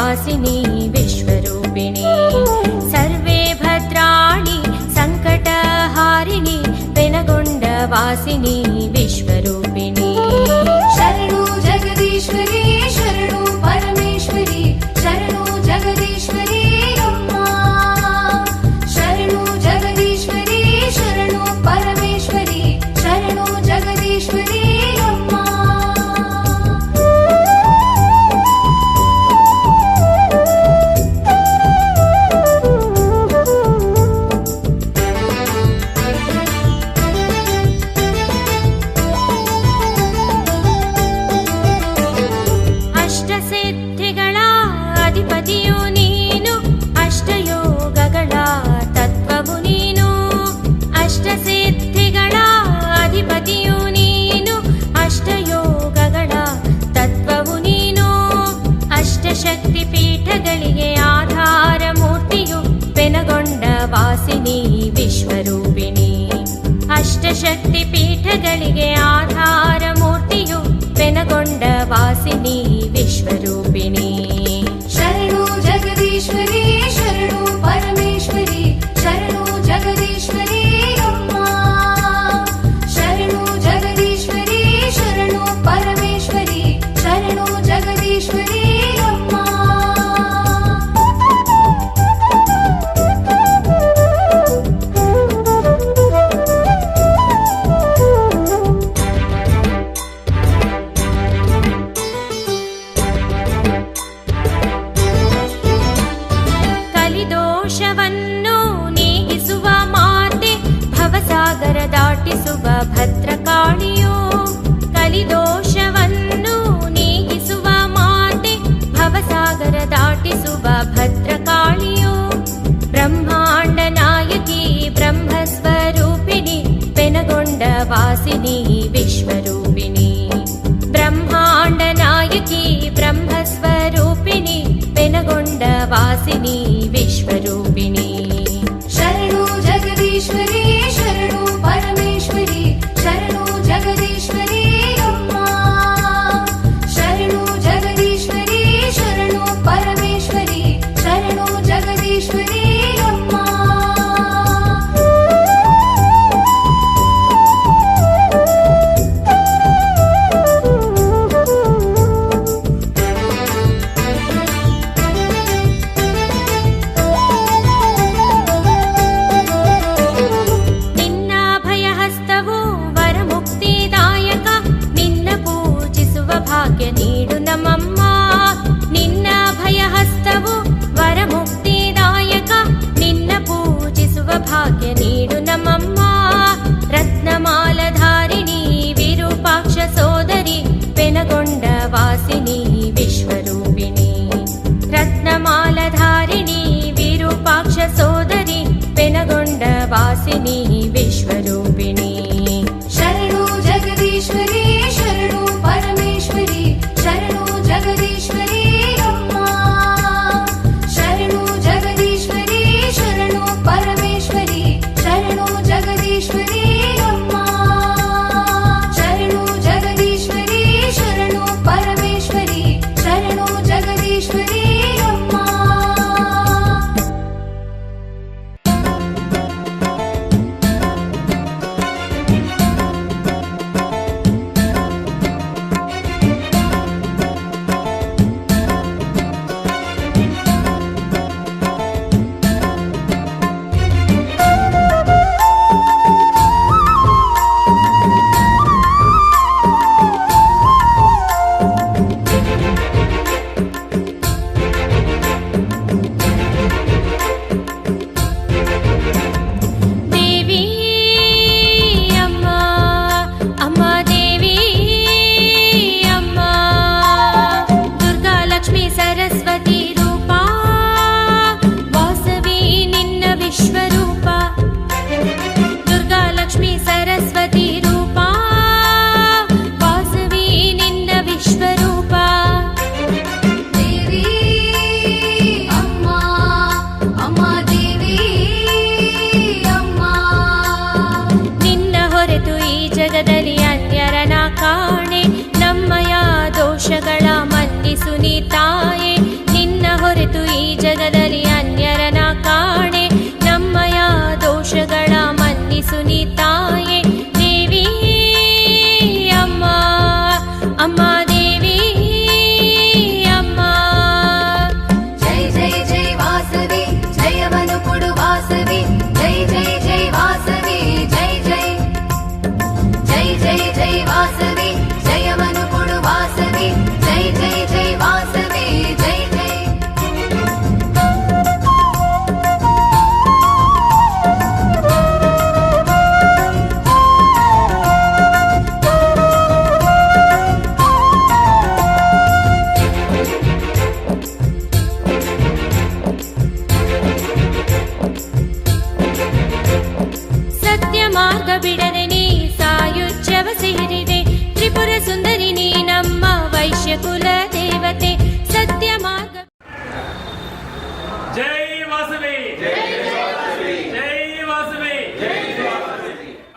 वासिनी विश्वरूपिणी सर्वे भद्राणि संकटहारिणि पेनगोंड वासिनी विश्वरूपिणी शरणु जगदीश्वरी शरणु परमेश्वरी शरणु जगदीश्वरी अम्मा शरणु जगदीश्वरी शरणु परमेश्वरी शरणु जगदीश्वरी अम्मा ಅಷ್ಟಸಿದ್ಧಿಗಳ ಅಧಿಪತಿಯು ನೀನು ಅಷ್ಟಯೋಗಗಳ ತತ್ವವು ನೀನು ಅಷ್ಟಸಿದ್ಧಿಗಳ ಅಧಿಪತಿಯು ನೀನು ಅಷ್ಟಯೋಗಗಳ ತತ್ವವು ನೀನು ಅಷ್ಟಶಕ್ತಿ ಪೀಠಗಳಿಗೆ ಆಧಾರ ಮೂರ್ತಿಯು ಪೆನಗೊಂಡ ವಾಸಿನಿ ವಿಶ್ವರೂಪಿಣಿ ಅಷ್ಟಶಕ್ತಿ ಪೀಠಗಳಿಗೆ ಆಧಾರ ಮೂರ್ತಿಯು ಪೆನಗೊಂಡ ವಾಸಿನಿ ವಿಶ್ವರೂಪಿಣಿ शरणु जगदीश्वरी शरणु परमेश्वरी शरणु जगदीश्वरी अम्मा शरणु जगदीश्वरी शरणु परमेश्वरी शरणु जगदीश्वरी अम्मा ಕಲಿದೋಷವನ್ನು ನೀಗಿಸುವ ಮಾತೆ ಭವಸಾಗರ ದಾಟಿಸುವ ಭದ್ರಕಾಳಿಯೋ ಕಲಿದೋಷವನ್ನು ನೀಗಿಸುವ ಮಾತೆ ಭವಸಾಗರ ದಾಟಿಸುವ ಭದ್ರಕಾಳಿಯೋ ಬ್ರಹ್ಮಾಂಡ ನಾಯಕಿ ಬ್ರಹ್ಮಸ್ವರೂಪಿಣಿ ಪೆನಗೊಂಡ ವಾಸಿನಿ ವಿಶ್ವರೂಪಿಣಿ ಬ್ರಹ್ಮಾಂಡ ನಾಯಕಿ ಬ್ರಹ್ಮಸ್ವರೂಪಿಣಿ ಪೆನಗೊಂಡ ವಾಸಿನಿ ವಿಶ್ವರೂಪಿಣಿ शरणु जगदीश्वरी शरणु परमेश्वरी शरणु जगदीश्वरी अम्मा शरणु जगदीश्वरी शरणु परमेश्वरी शरणु जगदीश्वरी अम्मा ನಿನ್ನ ಭಯಹಸ್ತವು ವರಮುಕ್ತಿದಾಯಕ ನಿನ್ನ ಪೂಜಿಸುವ ಭಾಗ್ಯ ನೀಡು ನಮ್ಮಮ್ಮ ನಿನ್ನ ಭಯಹಸ್ತವು ವರಮುಕ್ತಿದಾಯಕ ನಿನ್ನ ಪೂಜಿಸುವ ಭಾಗ್ಯ ನೀಡು ನಮ್ಮಮ್ಮ ರತ್ನಮಾಲಧಾರಿಣಿ ವಿರೂಪಾಕ್ಷ ಸೋದರಿ ಪೆನಗೊಂಡ ವಾಸಿನಿ ವಿಶ್ವರೂಪಿಣಿ ರತ್ನಮಾಲಧಾರಿಣಿ ವಿರೂಪಾಕ್ಷ ಸೋದರಿ ಪೆನಗೊಂಡ ವಾಸಿನಿ ವಿಶ್ವರೂಪಿಣಿ शरणु जगदीश्वरी शरणु परमेश्वरी शरणु जगदीश्वरी अम्मा शरणु जगदीश्वरी शरणु परमेश्वरी शरणु जगदीश्वरी अम्मा शरणु जगदीश्वरी शरणु परमेश्वरी शरणु जगदीश्वरी अम्मा ದೇವಿ ಅಮ್ಮ ಅಮ್ಮ ದೇವಿ ಅಮ್ಮ ದುರ್ಗಾ ಲಕ್ಷ್ಮೀ ಸರಸ್ವತಿ ರೂಪ ವಾಸವಿ ನಿನ್ನ ವಿಶ್ವರೂಪ ದುರ್ಗಾ ಲಕ್ಷ್ಮೀ ಸರಸ್ವತಿ ರೂಪ ವಾಸವಿ ನಿನ್ನ ವಿಶ್ವರೂಪ देवी अम्मा अम्मा देवी अम्मा ನಿನ್ನ ಹೊರತು ಈ ಜಗದಲ್ಲಿ ಅನ್ಯರನ ಕಾಣೆ ನಮ್ಮಯ ದೋಷಗಳ ಮನ್ನಿಸು ನೀ ತಾಯೆ ನಿನ್ನ ಮನುಷ್ಯ ಕುಲ